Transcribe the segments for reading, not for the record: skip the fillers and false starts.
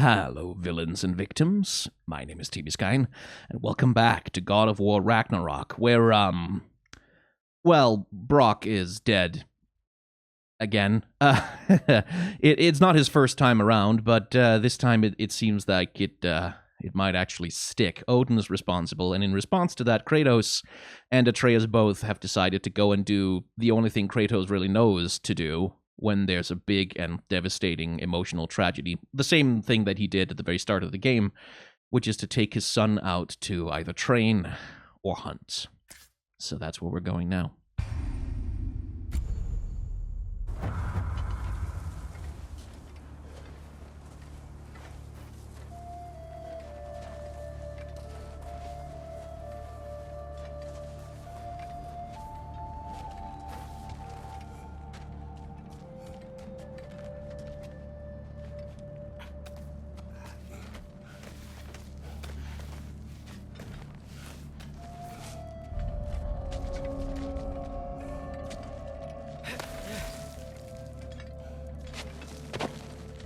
Hello, villains and victims. My name is TV Skyn, and welcome back to God of War Ragnarok, where, well, Brock is dead. Again. It's not his first time around, but this time it seems like it might actually stick. Odin is responsible, and in response to that, Kratos and Atreus both have decided to go and do the only thing Kratos really knows to do when there's a big and devastating emotional tragedy. The same thing that he did at the very start of the game, which is to take his son out to either train or hunt. So that's where we're going now.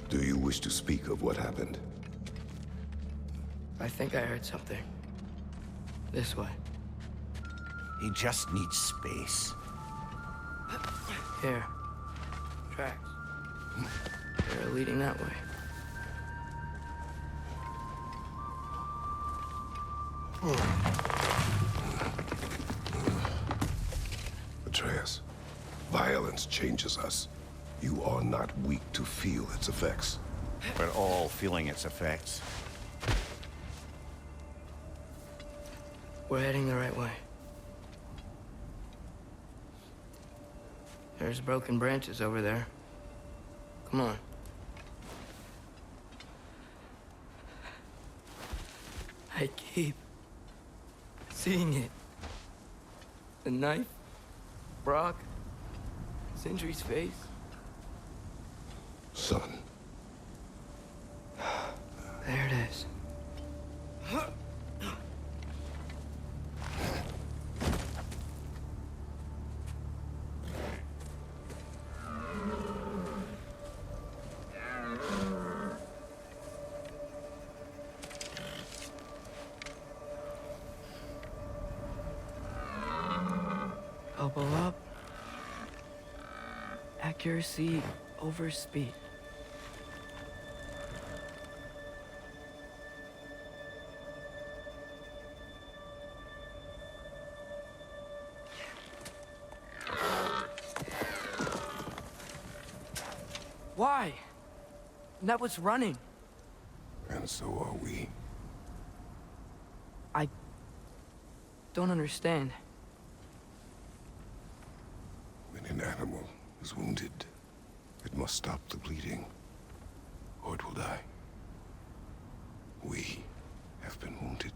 Do you wish to speak of what happened? I think I heard something. This way. He just needs space. Here. Tracks. They're leading that way. Atreus, violence changes us. You are not weak to feel its effects. We're all feeling its effects. We're heading the right way. There's broken branches over there. Come on. I keep seeing it. The knife, Brock, Sindri's face. Son. There it is. Elbow up. Accuracy over speed. Why? That was running. And so are we. I don't understand. When an animal is wounded, it must stop the bleeding, or it will die. We have been wounded,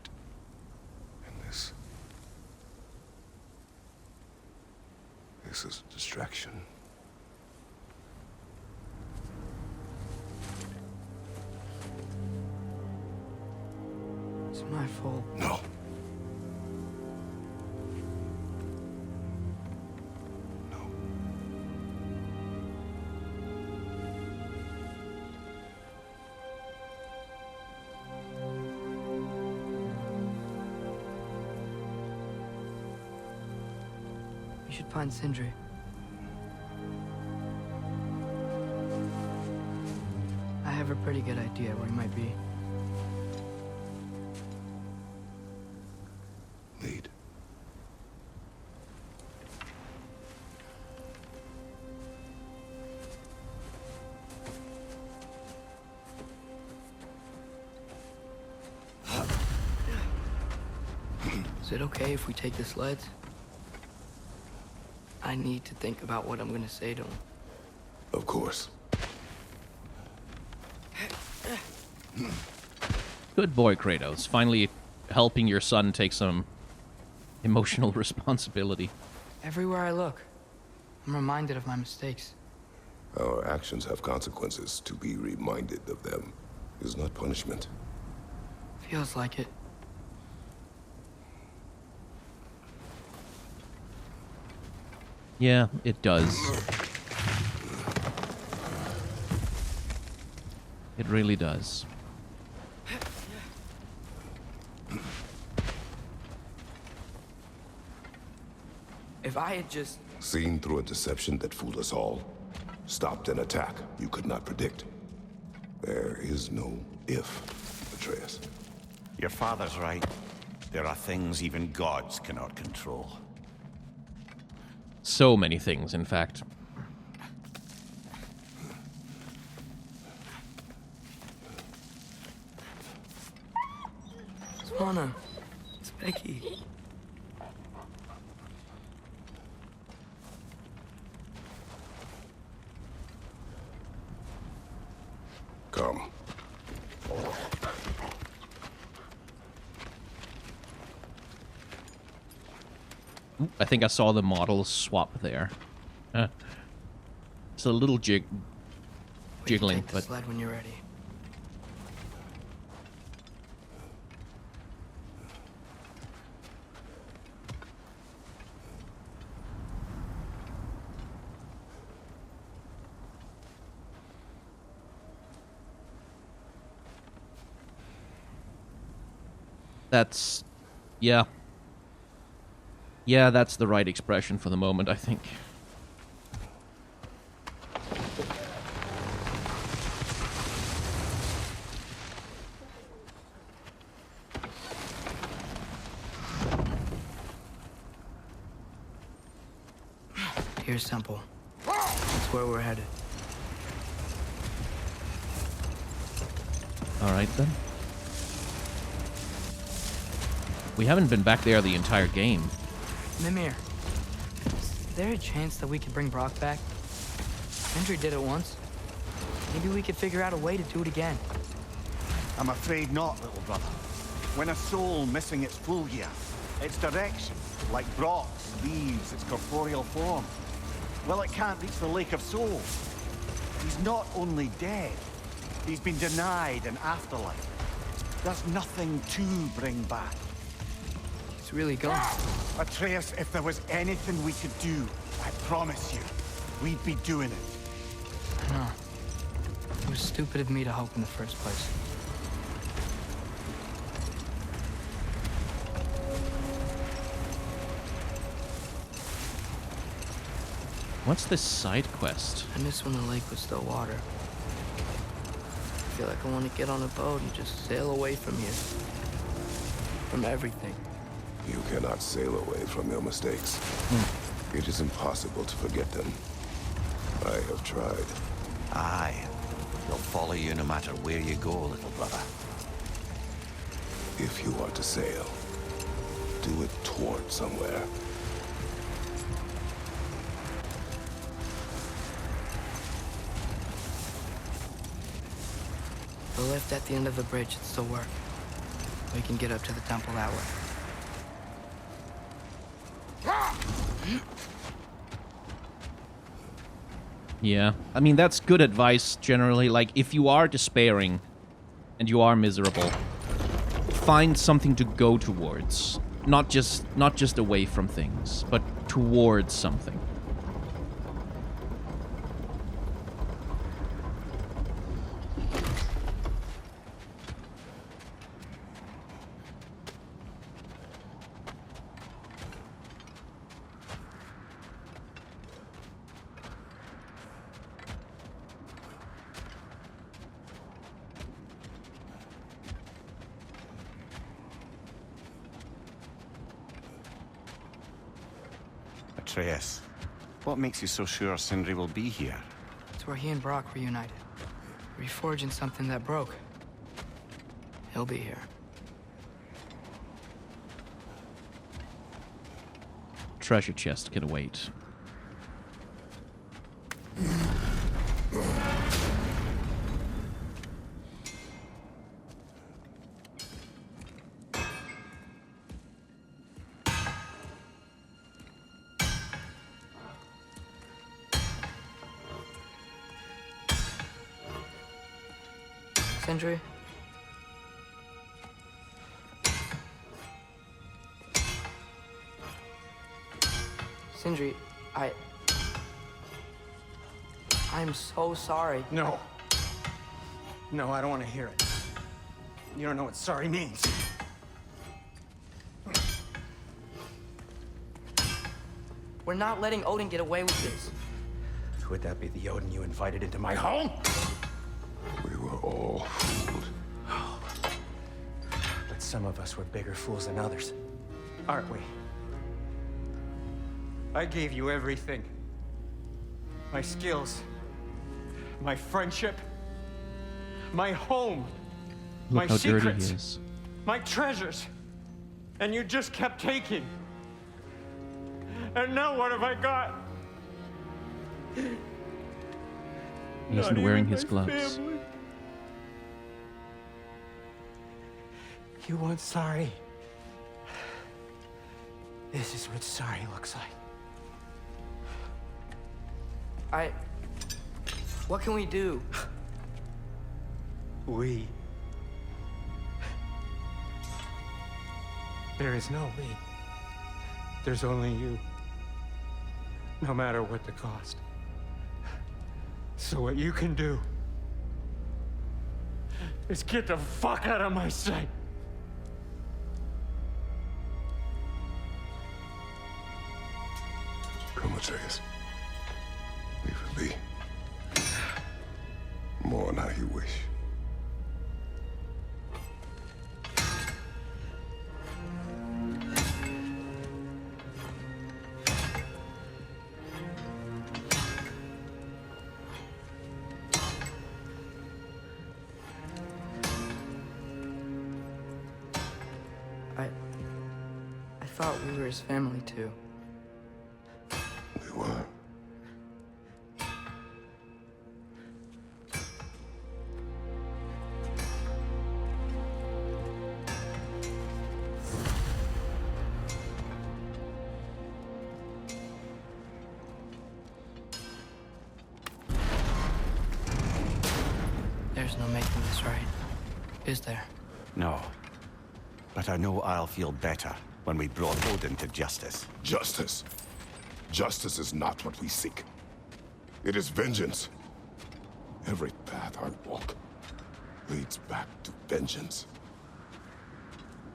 and this is a distraction. It's my fault. No. No. We should find Sindri. I have a pretty good idea where he might be. Lead. Is it okay if we take the sleds? I need to think about what I'm gonna say to him. Of course. Good boy, Kratos. Finally helping your son take some emotional responsibility. Everywhere I look, I'm reminded of my mistakes. Our actions have consequences. To be reminded of them is not punishment. Feels like it. Yeah, it does. It really does. If I had just... Seen through a deception that fooled us all. Stopped an attack you could not predict. There is no if, Atreus. Your father's right. There are things even gods cannot control. So many things, in fact. Swana, it's Becky. Come. Ooh, I think I saw the models swap there. It's a little jiggling, Take the but sled when you're ready. that's... yeah. Yeah, that's the right expression for the moment, I think. Here's Temple. That's where we're headed. Alright then. We haven't been back there the entire game. Mimir, is there a chance that we could bring Brock back? Sindri did it once. Maybe we could figure out a way to do it again. I'm afraid not, little brother. When a soul missing its full gear, its direction, like Brock's, leaves its corporeal form, well, it can't reach the Lake of Souls. He's not only dead, he's been denied an afterlife. There's nothing to bring back. It's really gone. Atreus, if there was anything we could do, I promise you, we'd be doing it. I know. It was stupid of me to hope in the first place. What's this side quest? I miss when the lake was still water. I feel like I want to get on a boat and just sail away from here. From everything. You cannot sail away from your mistakes. It is impossible to forget them. I have tried. Aye. They'll follow you no matter where you go, little brother. If you are to sail, do it toward somewhere. The lift at the end of the bridge should still work. We can get up to the temple that way. Yeah, I mean, that's good advice, generally. Like, if you are despairing and you are miserable, find something to go towards. Not just away from things, but towards something. Atreus, what makes you so sure Sindri will be here? It's where he and Brock reunited. Reforging something that broke. He'll be here. Treasure chest can wait. Sindri? Sindri, I'm so sorry. No. No, I don't want to hear it. You don't know what sorry means. We're not letting Odin get away with this. Would that be the Odin you invited into my home? We were all fooled. But some of us were bigger fools than others. Aren't we? I gave you everything. My skills. My friendship. My home. Look my how dirty secrets. he is. My treasures. And you just kept taking. And now what have I got? He isn't wearing his gloves. Family. You want sorry? This is what sorry looks like. What can we do? We. There is no we. There's only you. No matter what the cost. So what you can do is get the fuck out of my sight. Come, Atreus. Leave it be. Mourn how you wish. I thought we were his family too. We were. There's no making this right, is there? No. But I know I'll feel better when we brought Odin to justice. Justice. Justice is not what we seek. It is vengeance. Every path I walk leads back to vengeance.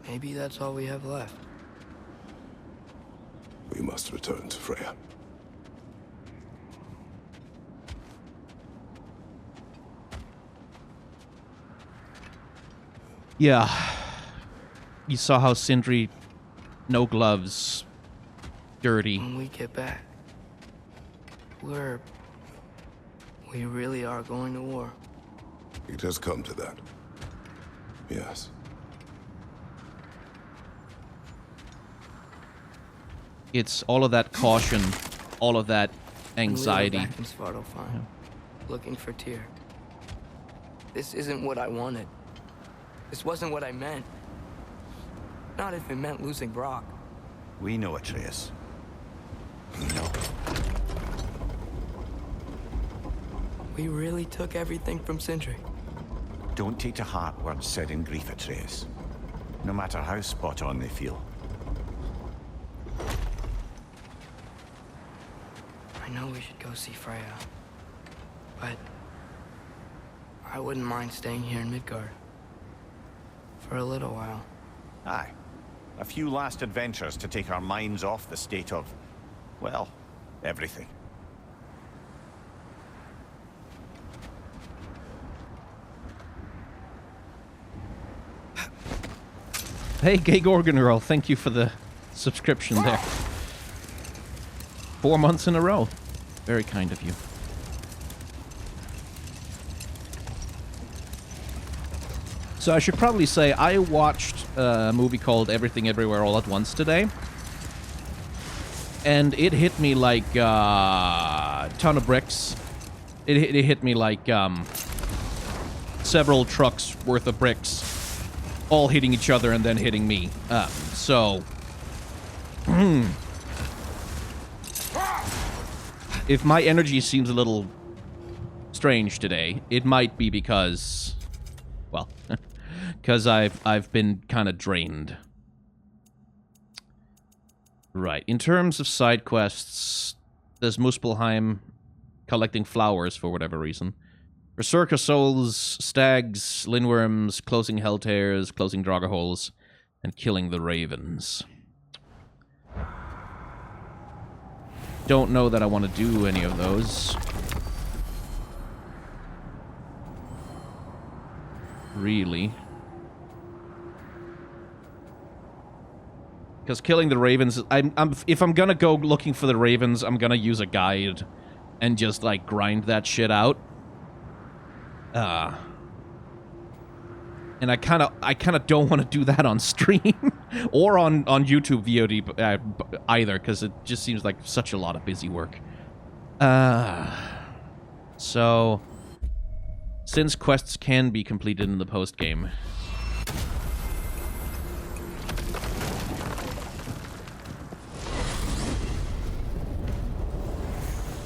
Maybe that's all we have left. We must return to Freya. Yeah. You saw how Sindri, no gloves, dirty. When we get back, we really are going to war. It has come to that. Yes. It's all of that caution, all of that anxiety. When we were back in Svartalfheim, looking for Tyr. This isn't what I wanted. This wasn't what I meant. Not if it meant losing Brock. We know, Atreus. We know. We really took everything from Sindri. Don't take to heart words said in grief, Atreus. No matter how spot on they feel. I know we should go see Freya. But I wouldn't mind staying here in Midgard. For a little while. Aye. A few last adventures to take our minds off the state of, well, everything. Hey, Gay Gorgon Girl, thank you for the subscription there. 4 months in a row. Very kind of you. So I should probably say I watched a movie called Everything Everywhere All at Once today. And it hit me like a ton of bricks. It hit me like several trucks worth of bricks all hitting each other and then hitting me. If my energy seems a little strange today, it might be because, well, because I've been kind of drained. Right. In terms of side quests, there's Muspelheim collecting flowers for whatever reason. Berserker Souls, Stags, Lindworms, closing Helltears, closing Draugr and killing the Ravens. don't know that I want to do any of those. Really. Because killing the ravens, if I'm gonna go looking for the ravens, I'm gonna use a guide and just like grind that shit out. And I kind of don't want to do that on stream or on YouTube VOD either, because it just seems like such a lot of busy work. So since quests can be completed in the post game.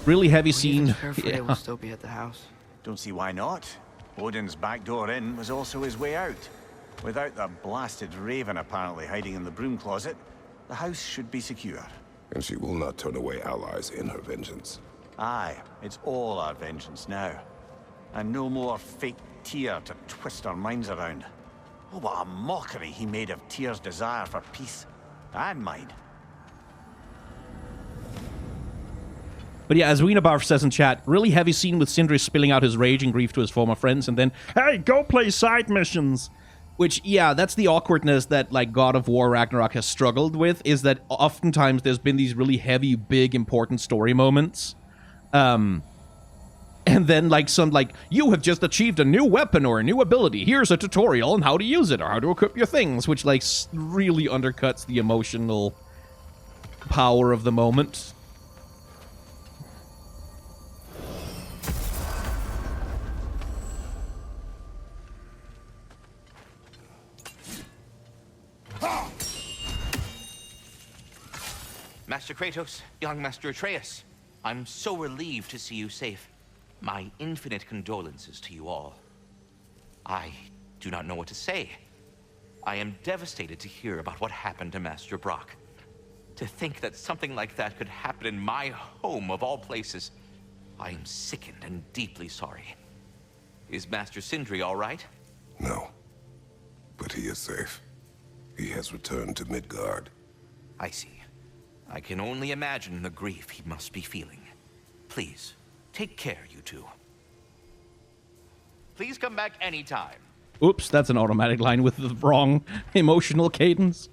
Really heavy scene. They will still be at the house. Don't see why not. Odin's back door in was also his way out. Without the blasted raven apparently hiding in the broom closet, the house should be secure. And she will not turn away allies in her vengeance. Aye, it's all our vengeance now. And no more fake Tyr to twist our minds around. Oh, what a mockery he made of Tyr's desire for peace. And mine. But yeah, as Wienerbarf says in chat, really heavy scene with Sindri spilling out his rage and grief to his former friends, and then, hey, go play side missions! Which, yeah, that's the awkwardness that, like, God of War Ragnarok has struggled with, is that oftentimes there's been these really heavy, big, important story moments. And then, like, you have just achieved a new weapon or a new ability. Here's a tutorial on how to use it or how to equip your things, which, like, really undercuts the emotional power of the moment. Master Kratos, young Master Atreus, I'm so relieved to see you safe. My infinite condolences to you all. I do not know what to say. I am devastated to hear about what happened to Master Brock. To think that something like that could happen in my home of all places. I am sickened and deeply sorry. Is Master Sindri all right? No. But he is safe. He has returned to Midgard. I see. I can only imagine the grief he must be feeling. Please, take care, you two. Please come back anytime. Oops, that's an automatic line with the wrong emotional cadence.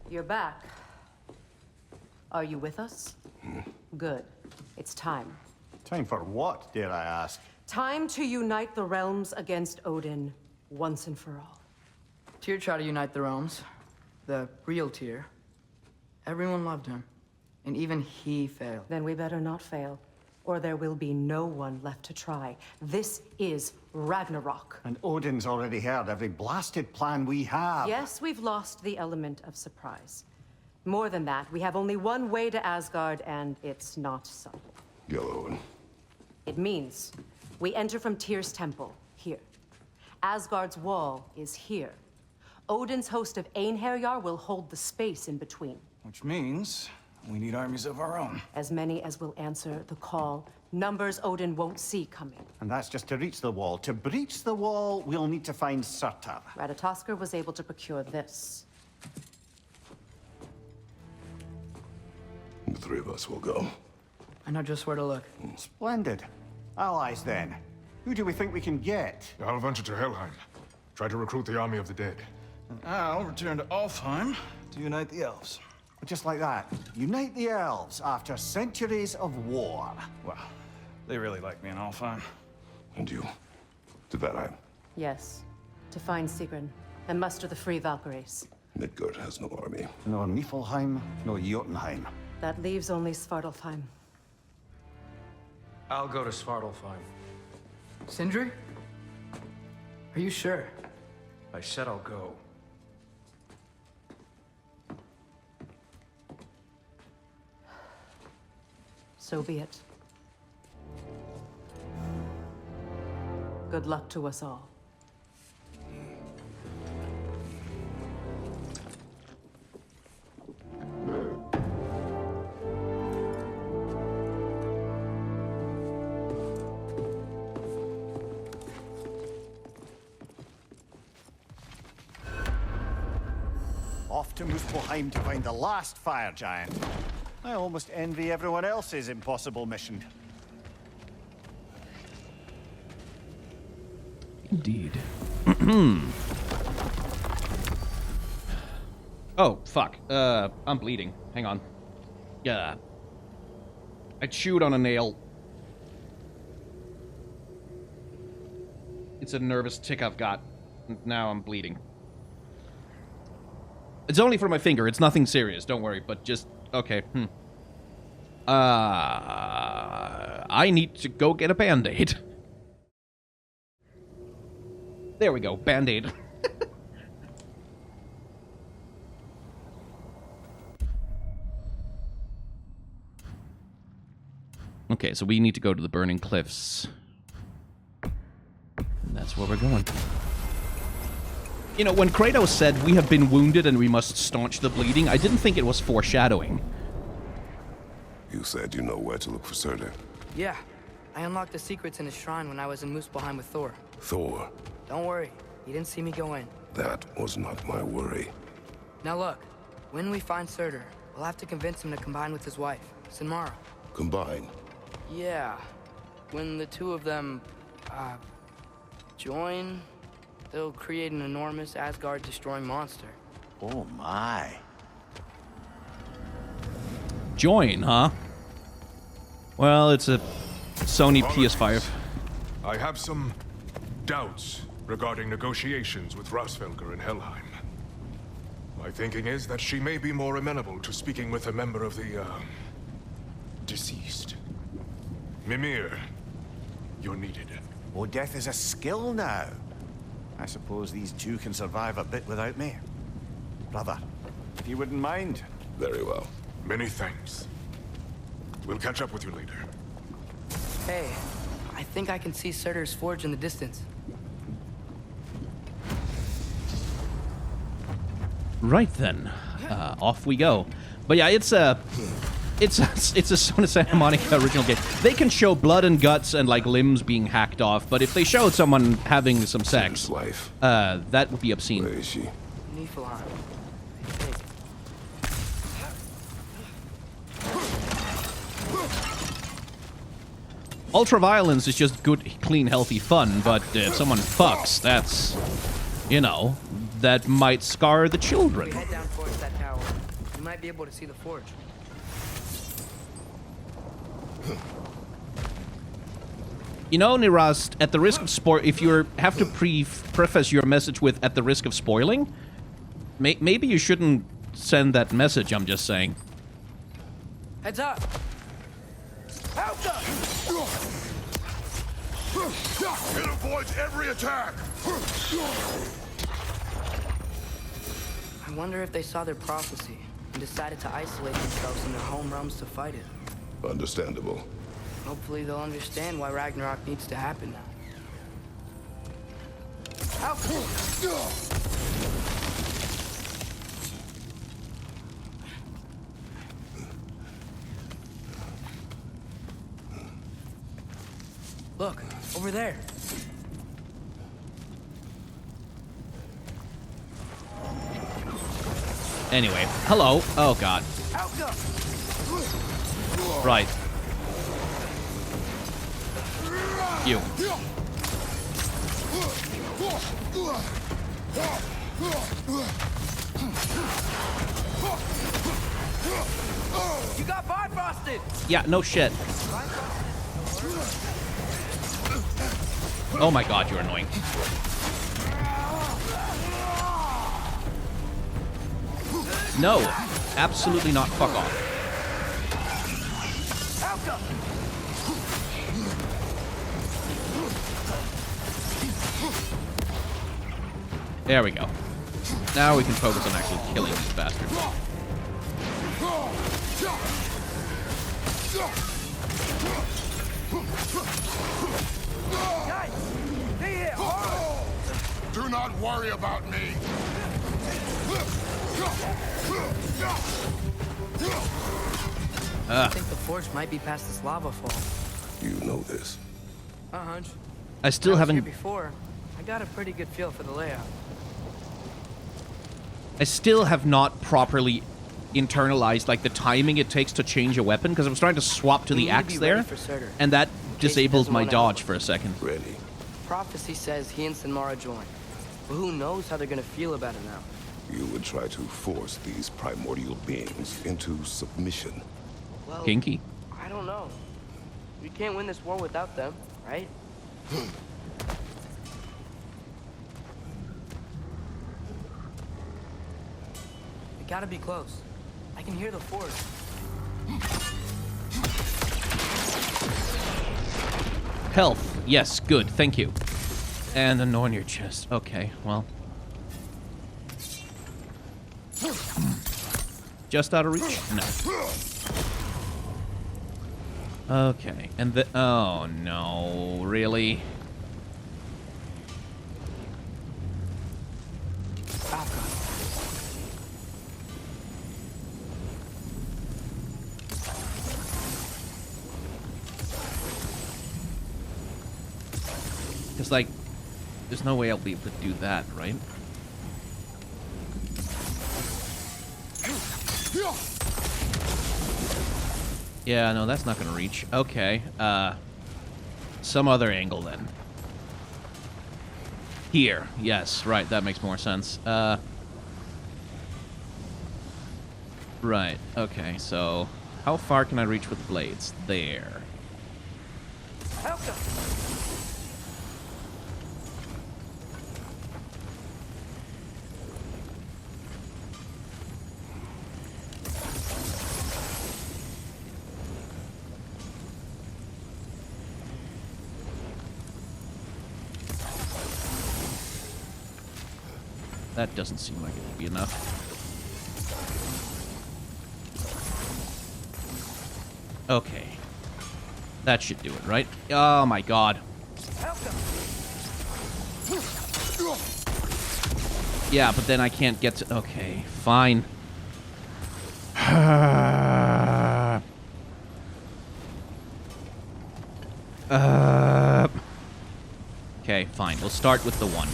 You're back. Are you with us? Good. It's time. Time for what, dare I ask? Time to unite the realms against Odin, once and for all. Tyr tried to unite the realms. The real Tyr. Everyone loved him. And even he failed. Then we better not fail, or there will be no one left to try. This is Ragnarok. And Odin's already heard every blasted plan we have. Yes, we've lost the element of surprise. More than that, we have only one way to Asgard, and it's not subtle. Yellow. It means we enter from Tyr's temple, here. Asgard's wall is here. Odin's host of Einherjar will hold the space in between. Which means we need armies of our own. As many as will answer the call. Numbers Odin won't see coming. And that's just to reach the wall. To breach the wall, we'll need to find Surtur. Ratatoskr was able to procure this. The three of us will go. I know just where to look. Splendid. Allies, then. Who do we think we can get? I'll venture to Helheim. Try to recruit the army of the dead. And I'll return to Alfheim to unite the elves. Just like that. Unite the elves after centuries of war. Well, they really like me in Alfheim. And you? To Valheim. Yes, to find Sigrun and muster the free Valkyries. Midgard has no army. No Niflheim, no Jotunheim. That leaves only Svartalfheim. I'll go to Svartalfheim. Sindri? Are you sure? I said I'll go. So be it. Good luck to us all. off to Muspelheim to find the last fire giant. I almost envy everyone else's impossible mission. Indeed. Oh, fuck. I'm bleeding. Hang on. Yeah. I chewed on a nail. It's a nervous tick I've got. Now I'm bleeding. It's only for my finger. It's nothing serious. Don't worry. But just... Okay. I need to go get a Band-Aid. There we go. Band-Aid. Okay, so we need to go to the Burning Cliffs. And that's where we're going. You know, when Kratos said, "We have been wounded and we must staunch the bleeding," I didn't think it was foreshadowing. You said you know where to look for Surtur. Yeah, I unlocked the secrets in his shrine when I was in Muspelheim with Thor. Thor. Don't worry, he didn't see me go in. That was not my worry. Now look, when we find Surtur, we'll have to convince him to combine with his wife, Sinmara. Combine. Yeah, when the two of them, join, they'll create an enormous Asgard-destroying monster. Oh my. Join, huh? Well, it's a Sony PS5. I have some doubts regarding negotiations with Rasfelger in Helheim. My thinking is that she may be more amenable to speaking with a member of the, deceased. Mimir, you're needed. Oh, death is a skill now. I suppose these two can survive a bit without me. Brother, if you wouldn't mind. Very well. Many thanks. We'll catch up with you later. Hey, I think I can see Surtur's forge in the distance. Right then, off we go. But yeah, it's a Sony Santa Monica original game. They can show blood and guts and like limbs being hacked off, but if they showed someone having some sex, Wife. that would be obscene. Where is she? Niflheim. Ultra-violence is just good, clean, healthy fun, but if someone fucks, that's, you know, that might scar the children. We head down towards that tower. You might be able to see the forge. You know, Nirast, at the risk of if you have to preface your message with "at the risk of spoiling," maybe you shouldn't send that message. I'm just saying. Heads up! It avoids every attack! I wonder if they saw their prophecy and decided to isolate themselves in their home realms to fight it. Understandable. Hopefully they'll understand why Ragnarok needs to happen now. Look, over there. Anyway, hello. Oh god. Right. You. You got bifrosted! Yeah, no shit. Oh my god, you're annoying. No, absolutely not. Fuck off. There we go. Now we can focus on actually killing these bastards. Do not worry about me! I think the forge might be past this lava fall. You know this. A hunch. I still I was here haven't... before. I got a pretty good feel for the layout. I still have not properly internalized, like, the timing it takes to change a weapon, because I was trying to swap to We the need to axe be there, ready for Surtur. and that Jason disabled doesn't my wanna dodge help. for a second. Ready. Prophecy says he and Sinmara join. But who knows how they're gonna feel about it now? You would try to force these primordial beings into submission. Well, Kinky. I don't know. We can't win this war without them, right? We gotta be close. I can hear the force. Health. Yes, good. Thank you. And a no on your chest. Okay, well. Just out of reach? No. Okay, and the... Oh, no. Really? Because, like, there's no way I'll be able to do that, right? Yeah, no, that's not gonna reach. Okay, some other angle then. Here, yes, right, that makes more sense. Right, okay, so how far can I reach with blades? There. That doesn't seem like it would be enough. Okay. That should do it, right? Oh my god. Yeah, but then I can't get to... Okay, fine. Okay, fine. We'll start with the one.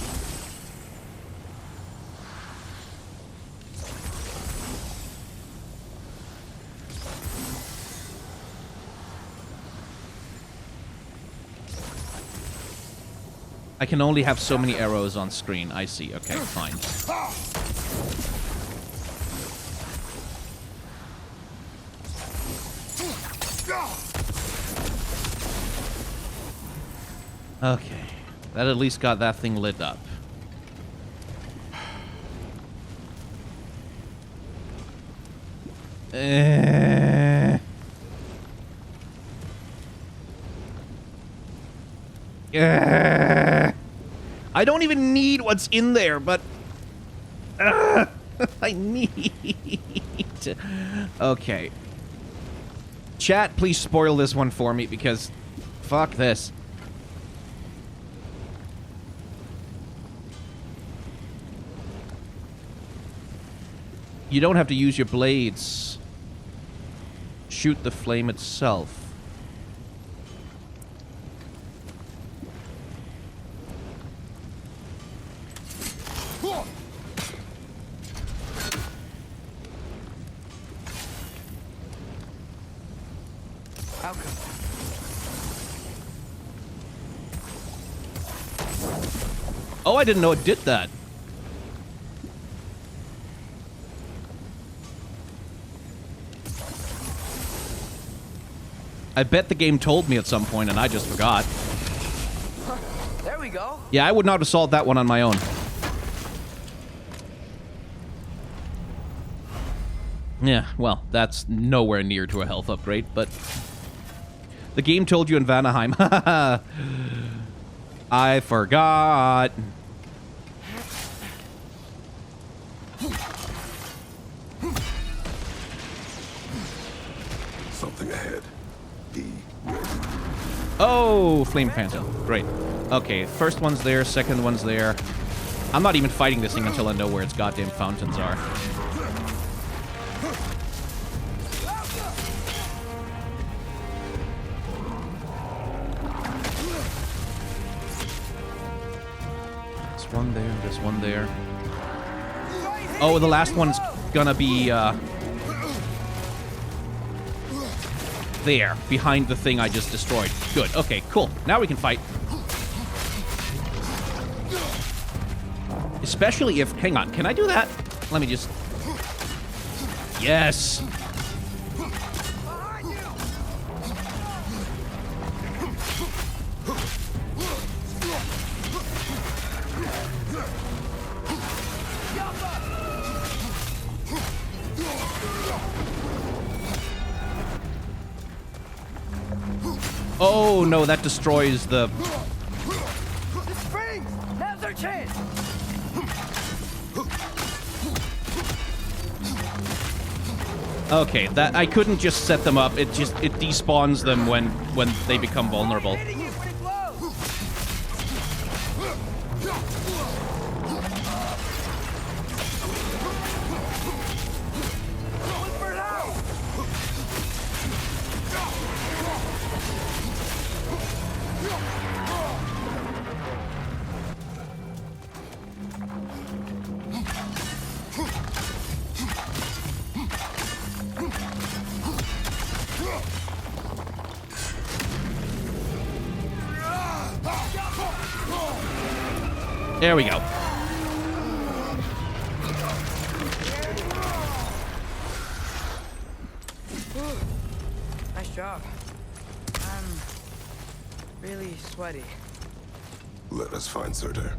I can only have so many arrows on screen. I see. Okay, fine. Okay. That at least got that thing lit up. I don't even need what's in there, but I need. Okay. Chat, please spoil this one for me because fuck this. You don't have to use your blades. Shoot the flame itself. How come? Oh, I didn't know it did that. I bet the game told me at some point and I just forgot. There we go. Yeah, I would not have solved that one on my own. Yeah, well, that's nowhere near to a health upgrade, but... The game told you in Vanaheim. I forgot. Something ahead. Be ready. Oh, Flame Phantom. Great. Okay, first one's there, second one's there. I'm not even fighting this thing until I know where its goddamn fountains are. There's one there, there's one there. Right Oh, the last one's gonna be, there, behind the thing I just destroyed. Good. Okay, cool. Now we can fight. Especially if... Hang on, can I do that? Let me just... Yes! Oh, no, that destroys the... The springs! Now's our chance! Okay, that I couldn't just set them up. It despawns them when they become vulnerable. Hitting it when it glows! Going for it out! There we go. Nice job. I'm really sweaty. Let us find Surtur.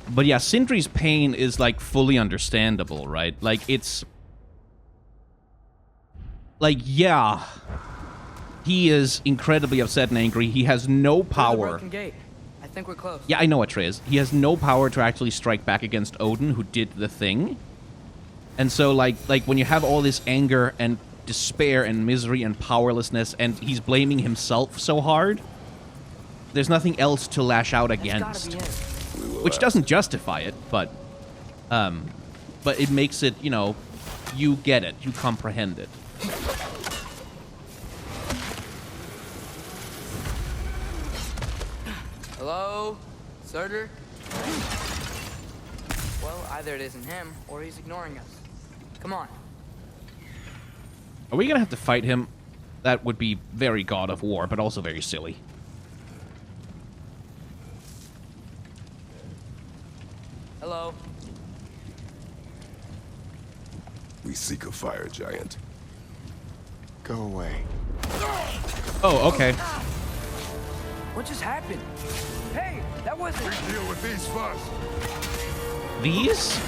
But yeah, Sindri's pain is, like, fully understandable, right? Like, it's... Like, yeah. He is incredibly upset and angry. He has no power. Broken gate. I think we're close. Yeah, I know Atreus. He has no power to actually strike back against Odin, who did the thing. And so, like when you have all this anger and despair and misery and powerlessness, and he's blaming himself so hard, there's nothing else to lash out against. Which doesn't justify it, but it makes it, you know, you get it, you comprehend it. Hello? Surtur? Well, either it isn't him, or he's ignoring us. Come on. Are we gonna have to fight him? That would be very God of War, but also very silly. Hello? We seek a fire giant. Go away. Oh, okay. What just happened? Hey, that wasn't... We deal with these first. These?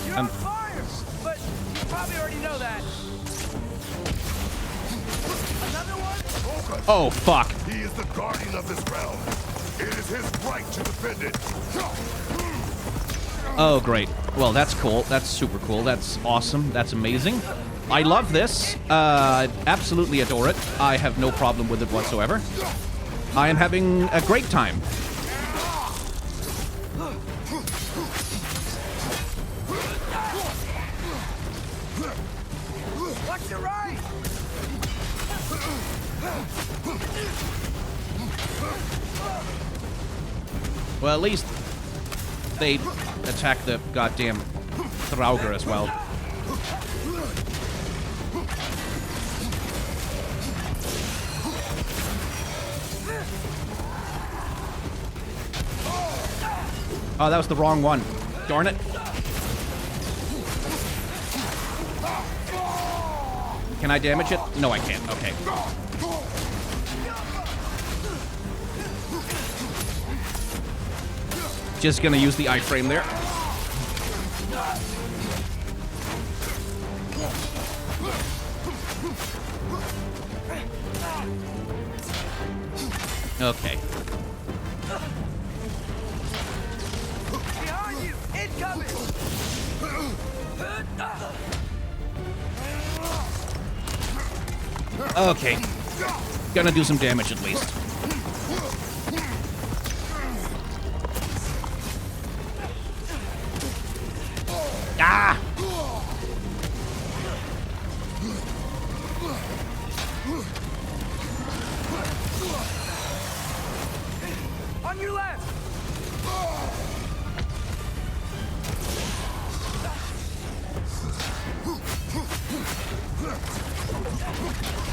You're on fire! But you probably already know that. Another one? Focus. Oh, fuck. He is the guardian of this realm. It is his right to defend it. Oh, great. Well, that's cool. That's super cool. That's awesome. That's amazing. I love this. Absolutely adore it. I have no problem with it whatsoever. I am having a great time. Watch your right! Well, at least they attack the goddamn Thraugr as well. Oh, that was the wrong one. Darn it. Can I damage it? No, I can't. Okay. Just gonna use the iframe there. Okay. Behind you! Incoming! Okay. Gonna do some damage at least. Ah! your left!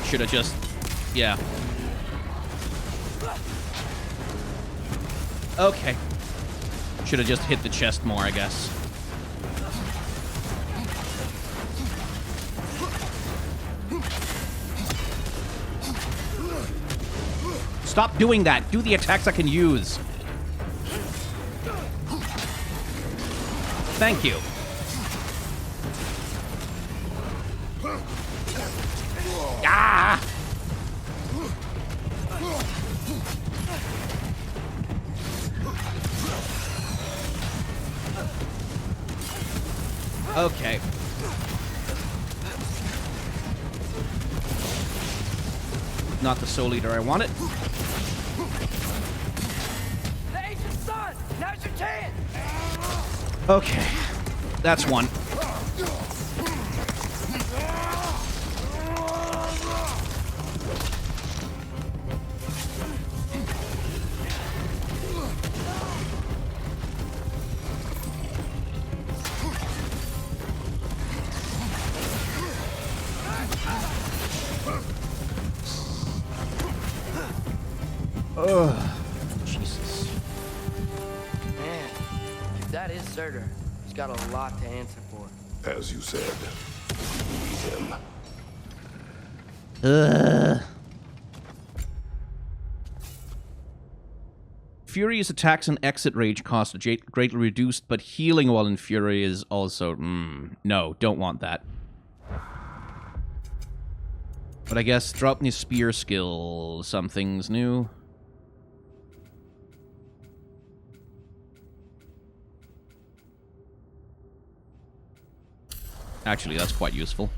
Should have just... Yeah. Okay. Should have just hit the chest more, I guess. Stop doing that. Do the attacks I can use. Thank you. Ah! Okay. Not the Soul Eater I wanted. The Ancient Sun! Now's your chance! Okay. That's one. Ugh. Jesus. Man, if that is Surtur, he's got a lot to answer for. As you said, we need him. Furious attacks and exit rage cost are greatly reduced, but healing while in Fury is also... no, don't want that. But I guess drop the spear skill. Something's new. Actually, that's quite useful.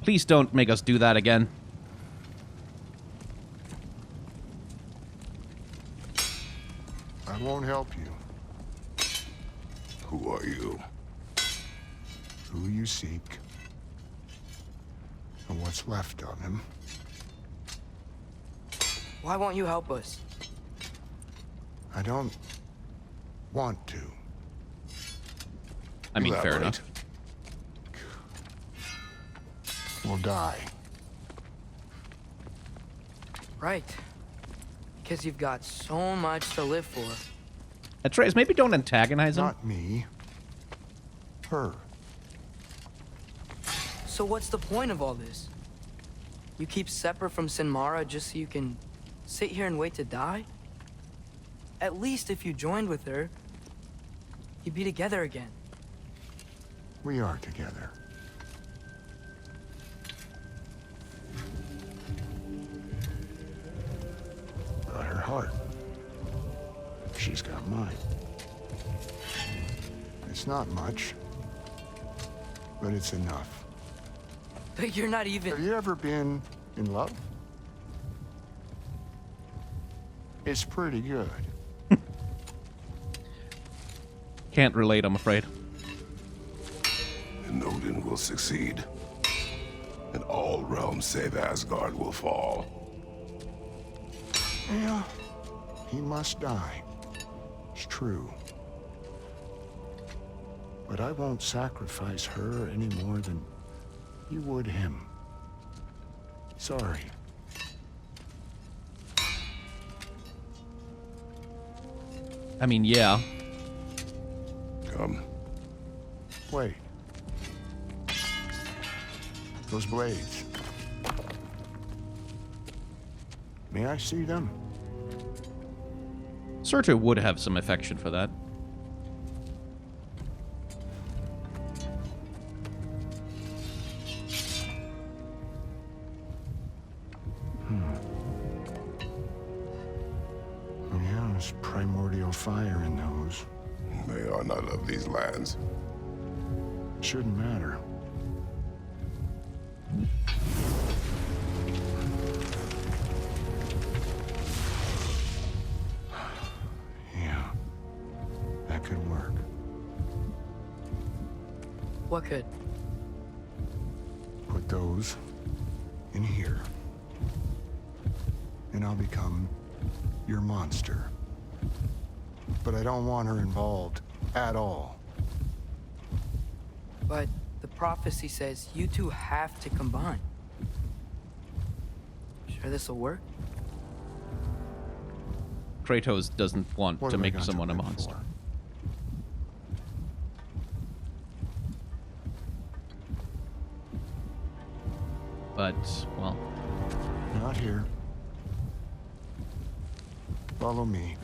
Please don't make us do that again. I won't help you. Who are you? Who you seek, and what's left of him. Why won't you help us? I don't want to. I mean, fair Elaborate. enough. We'll die. Right. Because you've got so much to live for. Atreus, maybe don't antagonize him. Not me. Her. So what's the point of all this? You keep separate from Sinmara just so you can sit here and wait to die? At least if you joined with her, you'd be together again. We are together. Got her heart. She's got mine. It's not much, but it's enough. But you're not Have even... you ever been in love? It's pretty good. Can't relate, I'm afraid. And Odin will succeed. And all realms save Asgard will fall. Yeah, he must die. It's true. But I won't sacrifice her any more than you would him. Sorry. I mean, yeah. Come. Wait. Those blades. May I see them? Surtur would have some affection for that. Yeah, there's primordial fire in those. They are not of these lands. Shouldn't matter. What could? Put those in here. And I'll become your monster. But I don't want her involved at all. But the prophecy says you two have to combine. Sure this'll work? Kratos doesn't want What to have I make got to someone a live monster. for? But, well, Not here. Follow me.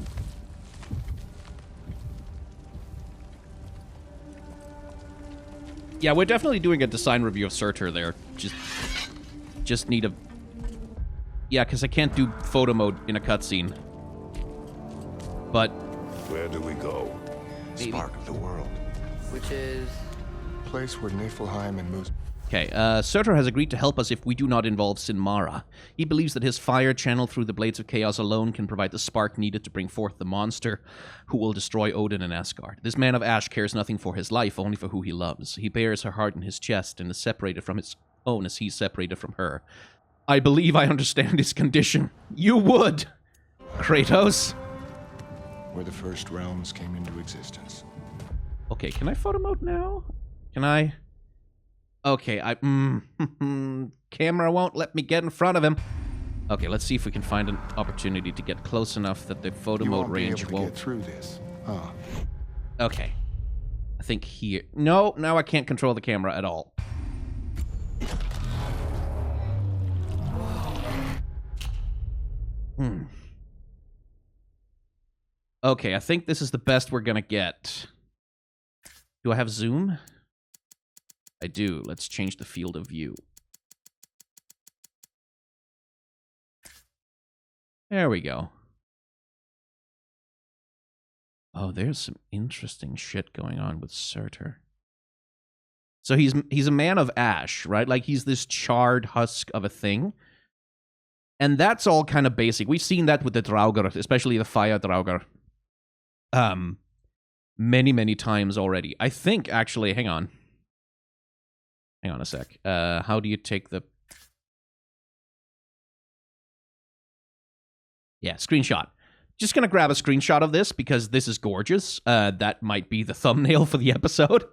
yeah, we're definitely doing a design review of Surtur there. Just need a... Yeah, because I can't do photo mode in a cutscene. But... Where do we go? Maybe. Spark of the world. Which is... Place where Niflheim and Moose... Okay, Surtur has agreed to help us if we do not involve Sinmara. He believes that his fire channeled through the Blades of Chaos alone can provide the spark needed to bring forth the monster who will destroy Odin and Asgard. This man of ash cares nothing for his life, only for who he loves. He bears her heart in his chest and is separated from his own as he's separated from her. I believe I understand his condition. You would, Kratos. where the first realms came into existence. Okay, can I photo mode now? Can I? Okay, camera won't let me get in front of him. Okay, let's see if we can find an opportunity to get close enough that the photo You mode won't be range able to won't... get through this, huh? Okay. I think here... No, now I can't control the camera at all. Okay, I think this is the best we're gonna get. Do I have zoom? I do. Let's change the field of view. There we go. Oh, there's some interesting shit going on with Surtur. So he's a man of ash, right? Like he's this charred husk of a thing. And that's all kind of basic. We've seen that with the Draugr, especially the Fire Draugr. Many, many times already. I think, actually, hang on. Hang on a sec. How do you take the... Yeah, screenshot. Just gonna grab a screenshot of this because this is gorgeous. That might be the thumbnail for the episode.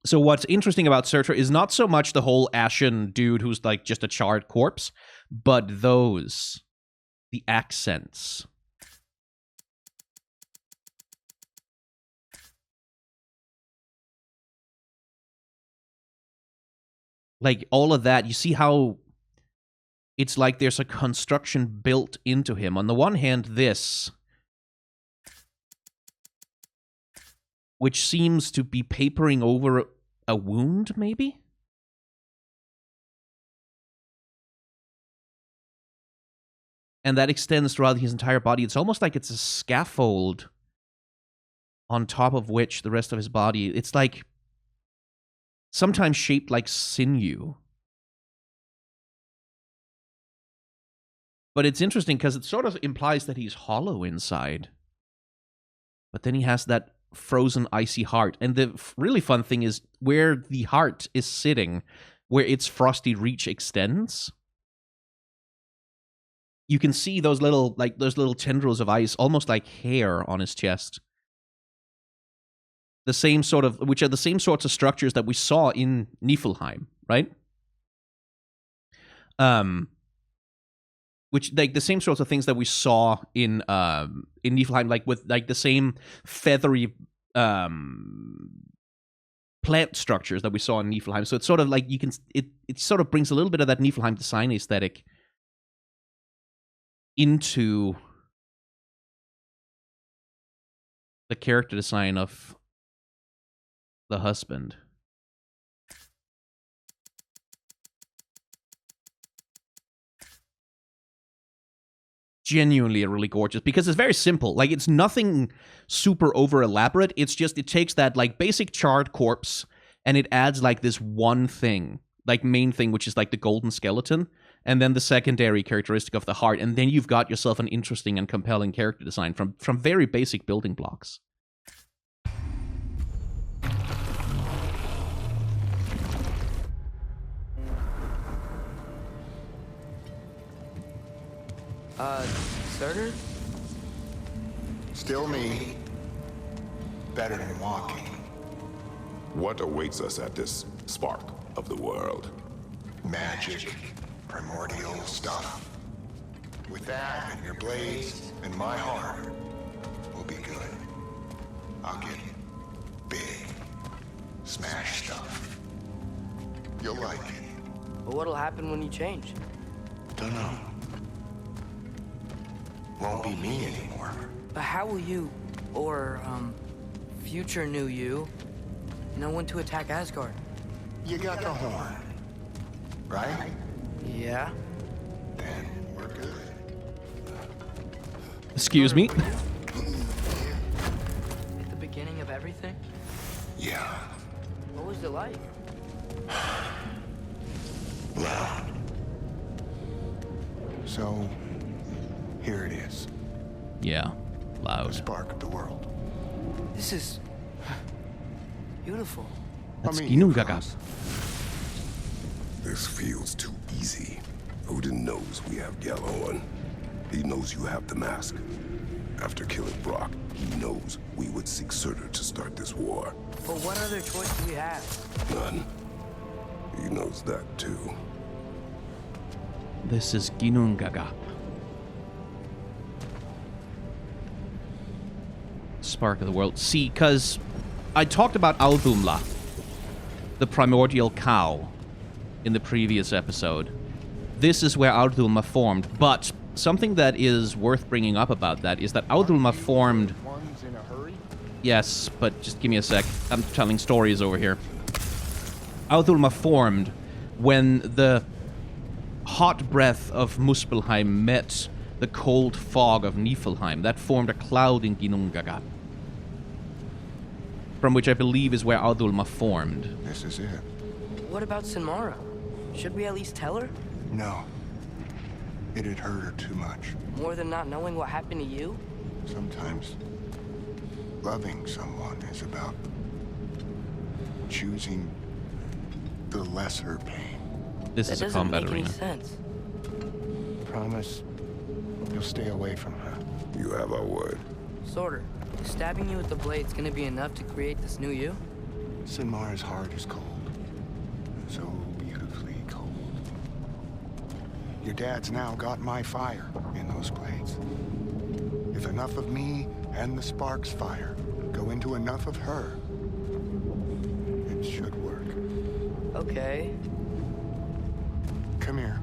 So what's interesting about Surtur is not so much the whole ashen dude who's like just a charred corpse, but the accents. Like all of that, you see how it's like there's a construction built into him. On the one hand, this, which seems to be papering over a wound, maybe? And that extends throughout his entire body. It's almost like it's a scaffold on top of which the rest of his body... It's like sometimes shaped like sinew. But it's interesting because it sort of implies that he's hollow inside. But then he has that frozen, icy heart. And the really fun thing is where the heart is sitting, where its frosty reach extends, you can see those little tendrils of ice, almost like hair on his chest. The same sort of, which are the same sorts of structures that we saw in Niflheim, right? Which, like, the same sorts of things that we saw in Niflheim, like, with, like, the same feathery plant structures that we saw in Niflheim. So it's sort of like, you can, it sort of brings a little bit of that Niflheim design aesthetic into the character design of the husband. Genuinely really gorgeous because it's very simple. Like, it's nothing super over elaborate. It's just, it takes that like basic charred corpse and it adds like this one thing, like main thing, which is like the golden skeleton, and then the secondary characteristic of the heart, and then you've got yourself an interesting and compelling character design from very basic building blocks. Surtur? Still me. Better than walking. What awaits us at this spark of the world? Magic. Primordial stuff. With that and your blades and my heart, we'll be good. I'll get big. Smash stuff. You'll like it. But what'll happen when you change? Dunno. Won't be me anymore. But how will you, or, future new you, know when to attack Asgard? You got the horn. Right? Yeah? Then we're good. Excuse me. At the beginning of everything? Yeah. What was it like? Loud. So, here it is. Yeah, The loud. spark of the world. This is... beautiful. That's I mean, you Ginnungagap. cross. This feels too easy. Odin knows we have Gjallarhorn. He knows you have the mask. After killing Brock, he knows we would seek Surtur to start this war. But what other choice do we have? None. He knows that too. This is Ginnungagap. Spark of the world. See, because I talked about Aldumla, the primordial cow, in the previous episode. This is where Aldulma formed, but something that is worth bringing up about that is that Aldulma formed... One's in a hurry? Yes, but just give me a sec. I'm telling stories over here. Aldulma formed when the hot breath of Muspelheim met the cold fog of Niflheim. That formed a cloud in Ginnungagap, from which I believe is where Aldulma formed. This is it. What about Sinmara? Should we at least tell her? No. It'd hurt her too much. More than not knowing what happened to you? Sometimes loving someone is about choosing the lesser pain. This That is a doesn't combat make any arena. sense. Promise you'll stay away from her. You have our word. Sorter, is stabbing you with the blade's gonna be enough to create this new you? Sinmara's heart is cold. So beautifully cold. Your dad's now got my fire in those blades. If enough of me and the spark's fire go into enough of her, it should work. Okay. Come here.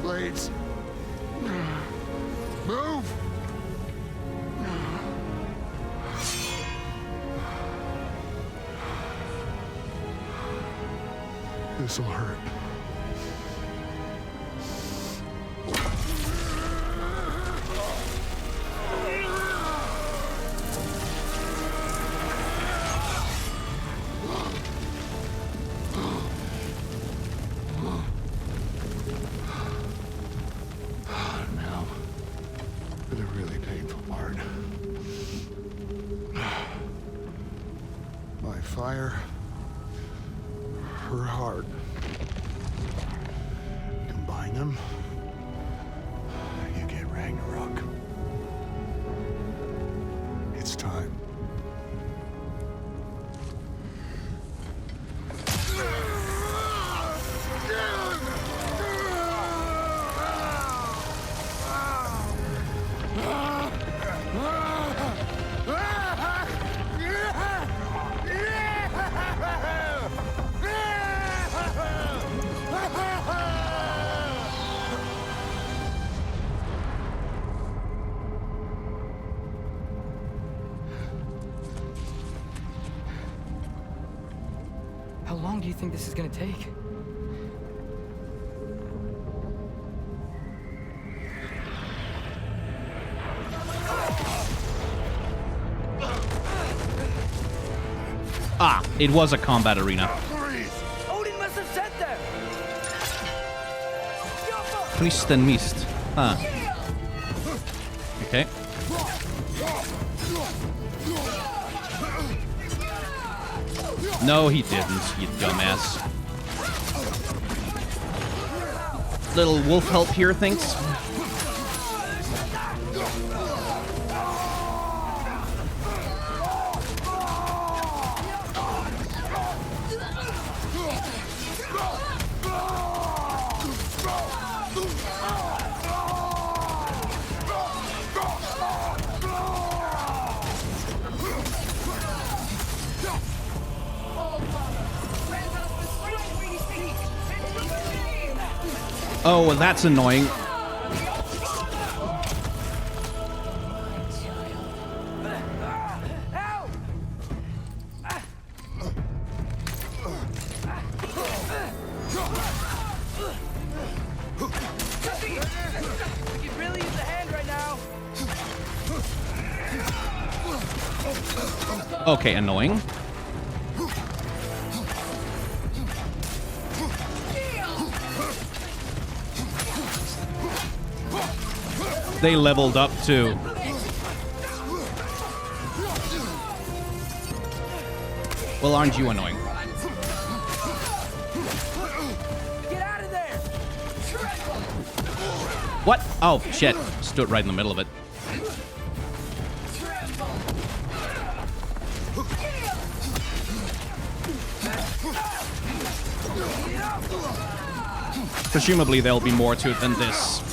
Blades. Move! This'll hurt. Now, for the really painful part. My fire, her heart. Combine them, you get Ragnarok. It's time. long do you think this is gonna take? Ah, it was a combat arena. Odin must have sent them! Priest and Mist. Huh. Okay. No, he didn't, you dumbass. Little wolf help here, thanks. Oh, well, that's annoying. You really use a hand right now. Okay, annoying. They leveled up too. Well, aren't you annoying? Get out of there! What? Oh, shit. Stood right in the middle of it. Presumably there'll be more to it than this.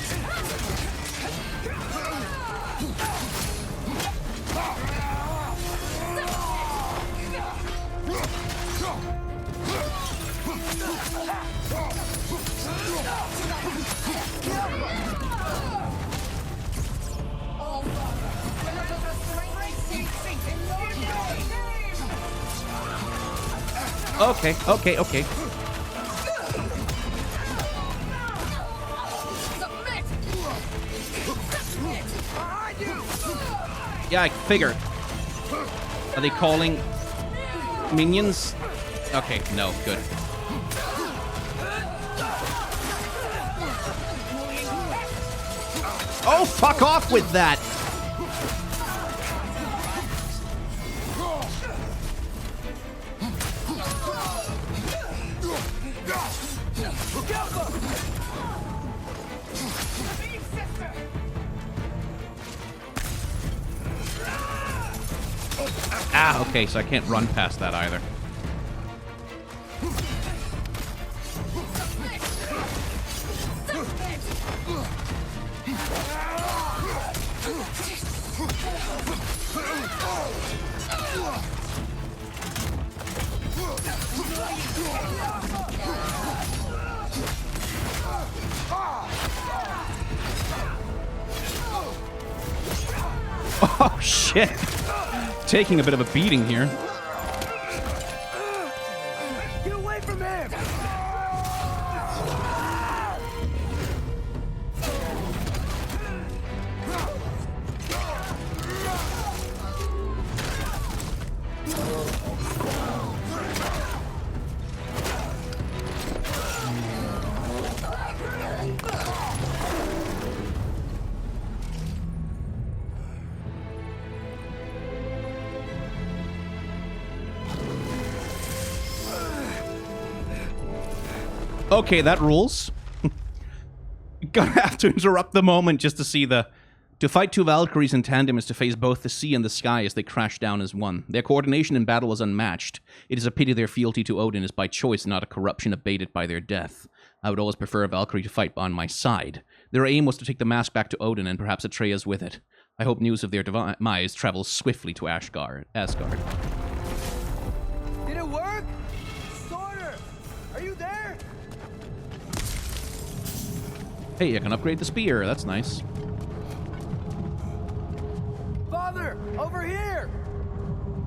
Okay. Yeah, I figured. Are they calling minions? Okay, no, good. Oh, fuck off with that! Ah, okay, so I can't run past that either. Oh, shit. Taking a bit of a beating here. Get away from him! Okay, that rules. Gonna have to interrupt the moment just to see the... To fight two Valkyries in tandem is to face both the sea and the sky as they crash down as one. Their coordination in battle was unmatched. It is a pity their fealty to Odin is by choice, not a corruption abated by their death. I would always prefer a Valkyrie to fight on my side. Their aim was to take the mask back to Odin and perhaps Atreus with it. I hope news of their demise travels swiftly to Asgard. Did it work? Sorter! Are you there? Hey, I can upgrade the spear. That's nice. Father, over here!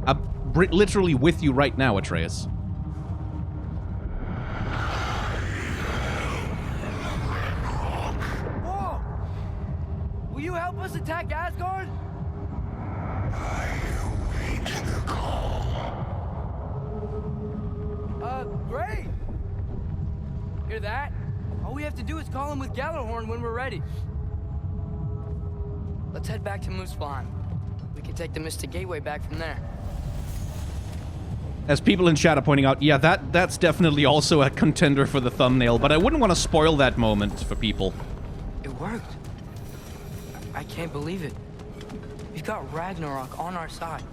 I'm literally with you right now, Atreus. help us attack Asgard? I await the call. Great! Hear that? All we have to do is call him with Gjallarhorn when we're ready. Let's head back to Muspelheim. We can take the Mystic Gateway back from there. As people in chat are pointing out, yeah, that's definitely also a contender for the thumbnail, but I wouldn't want to spoil that moment for people. It worked. I can't believe it. We've got Ragnarok on our side.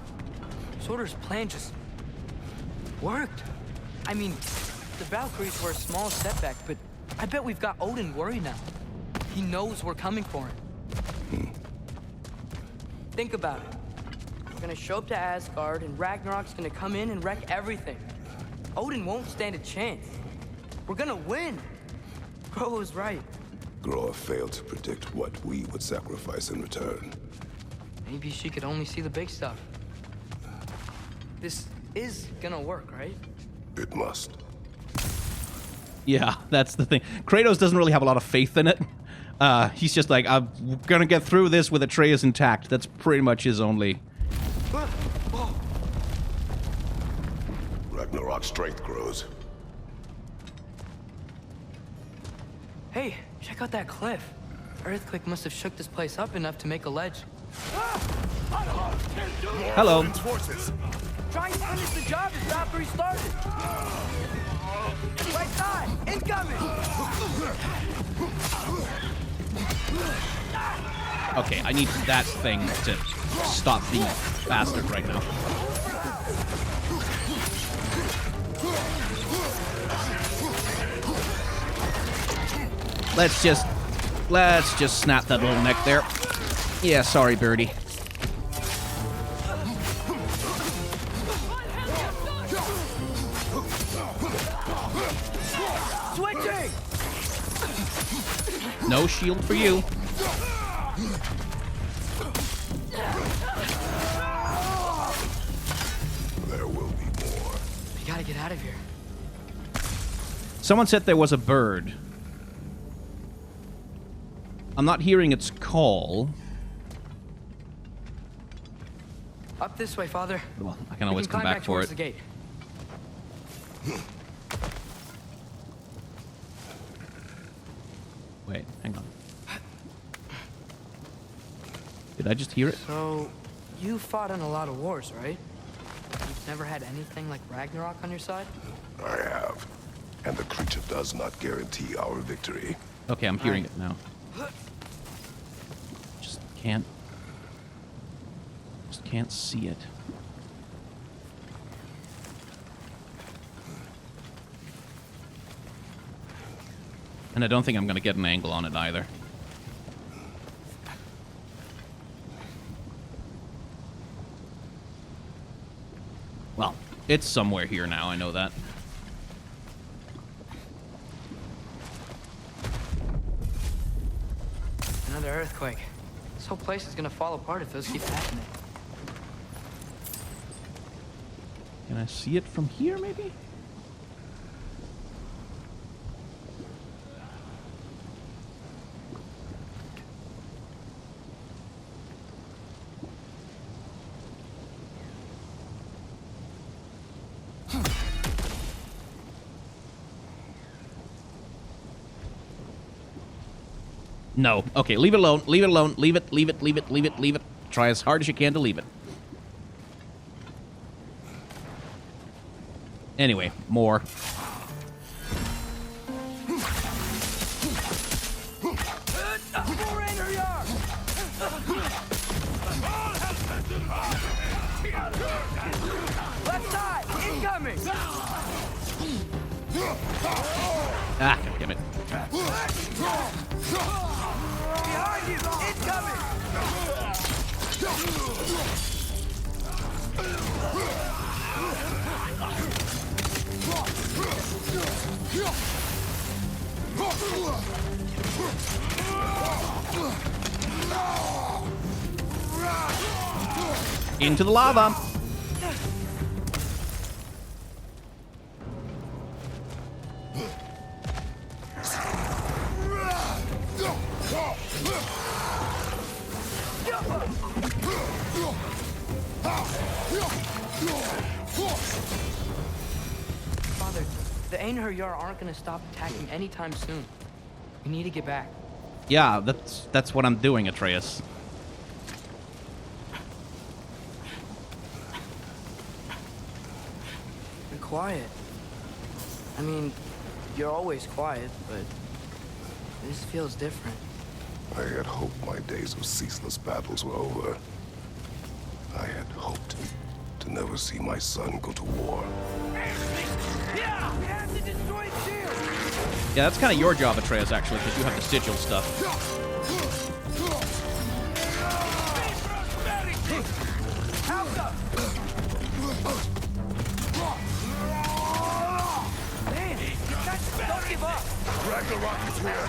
Surtur's plan just worked. I mean, the Valkyries were a small setback, but I bet we've got Odin worried now. He knows we're coming for him. Think about it. We're gonna show up to Asgard, and Ragnarok's gonna come in and wreck everything. Odin won't stand a chance. We're gonna win. Groa was right. Groa failed to predict what we would sacrifice in return. Maybe she could only see the big stuff. This is gonna work, right? It must. Yeah, that's the thing. Kratos doesn't really have a lot of faith in it. He's just like, I'm gonna get through this with Atreus intact. That's pretty much his only... Ragnarok's strength grows. Hey, check out that cliff. Earthquake must have shook this place up enough to make a ledge. Hello. Try and finish the job as Valkyrie started. Right side, incoming. Okay, I need that thing to stop the bastard right now. Let's just snap that little neck there. Yeah, sorry, birdie. Switching. No shield for you. There will be more. We gotta get out of here. Someone said there was a bird. I'm not hearing its call. Up this way, Father. Well, I can always come back for it. The gate. Wait, hang on. Did I just hear it? So, you fought in a lot of wars, right? You've never had anything like Ragnarok on your side? I have. And the creature does not guarantee our victory. Okay, I'm hearing it now. Just can't see it. And I don't think I'm gonna get an angle on it either. Well, it's somewhere here now, I know that. Another earthquake. This whole place is gonna fall apart if those keep happening. Can I see it from here, maybe? No. Okay, leave it alone. Leave it alone. Leave it, leave it, leave it, leave it, leave it. Try as hard as you can to leave it. Anyway, more. Left side, incoming! Ah, God damn it. Behind you, incoming! Into the lava. Father, the Einherjar aren't gonna stop attacking anytime soon. We need to get back. Yeah, that's what I'm doing, Atreus. You're quiet. I mean, you're always quiet, but this feels different. I had hoped my days of ceaseless battles were over. I had hoped to never see my son go to war. Yeah, we have to destroy the shield. Yeah, that's kind of your job, Atreus, actually, because you have the sigil stuff. Don't give up. Ragnarok is here.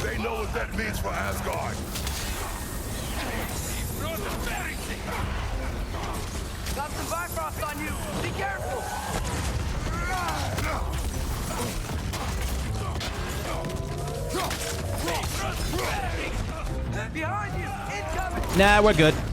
They know what that means for Asgard. Got some Bifrost on you. Be careful. Behind you. Incoming. Nah, we're good. Behind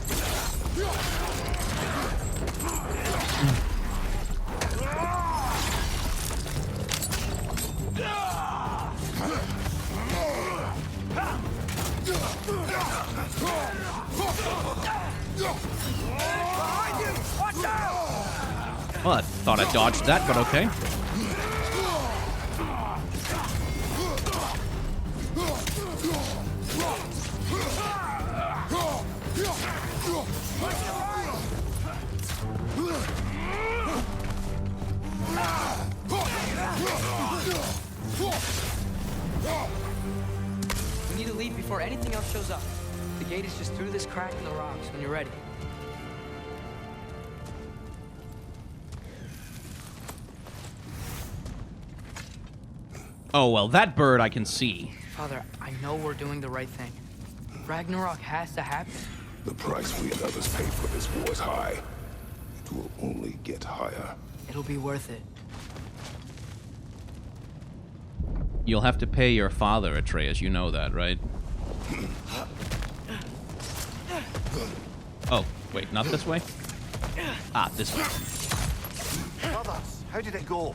you. Watch out. Well, I thought I dodged that, but okay. We need to leave before anything else shows up. The gate is just through this crack in the rocks when you're ready. Oh, well, that bird I can see. Father, I know we're doing the right thing. Ragnarok has to happen. The price we and others pay for this war is high. It will only get higher. It'll be worth it. You'll have to pay your father, Atreus. You know that, right? Oh, wait, not this way? Ah, this way. Brothers, how did it go?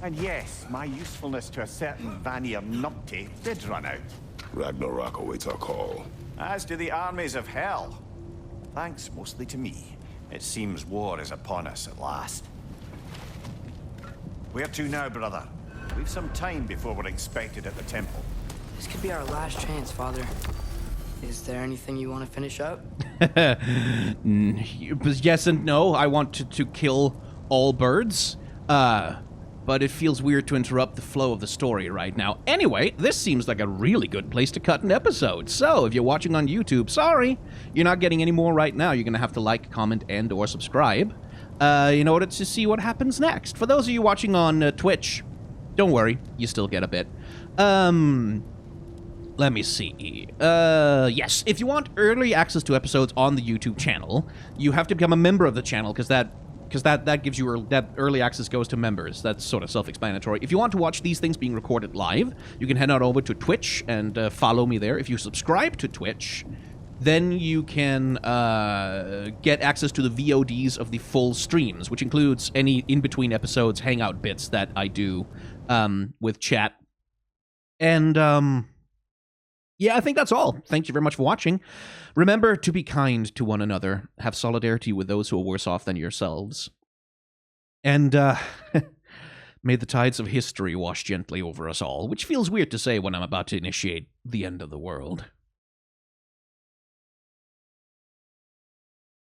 And yes, my usefulness to a certain Vanir numpty did run out. Ragnarok awaits our call. As do the armies of hell. Thanks mostly to me. It seems war is upon us at last. Where to now, brother? We've some time before we're expected at the temple. This could be our last chance, Father. Is there anything you want to finish up? Yes and no. I want to kill all birds. But it feels weird to interrupt the flow of the story right now. Anyway, this seems like a really good place to cut an episode. So, if you're watching on YouTube, sorry, you're not getting any more right now. You're going to have to like, comment, and or subscribe in order to see what happens next. For those of you watching on Twitch, don't worry, you still get a bit. Let me see. Yes, if you want early access to episodes on the YouTube channel, you have to become a member of the channel, because that gives you that early access goes to members. That's sort of self-explanatory. If you want to watch these things being recorded live, you can head on over to Twitch and follow me there. If you subscribe to Twitch, then you can get access to the VODs of the full streams, which includes any in-between episodes, hangout bits that I do with chat. And yeah, I think that's all. Thank you very much for watching. Remember to be kind to one another. Have solidarity with those who are worse off than yourselves. And may the tides of history wash gently over us all, which feels weird to say when I'm about to initiate the end of the world.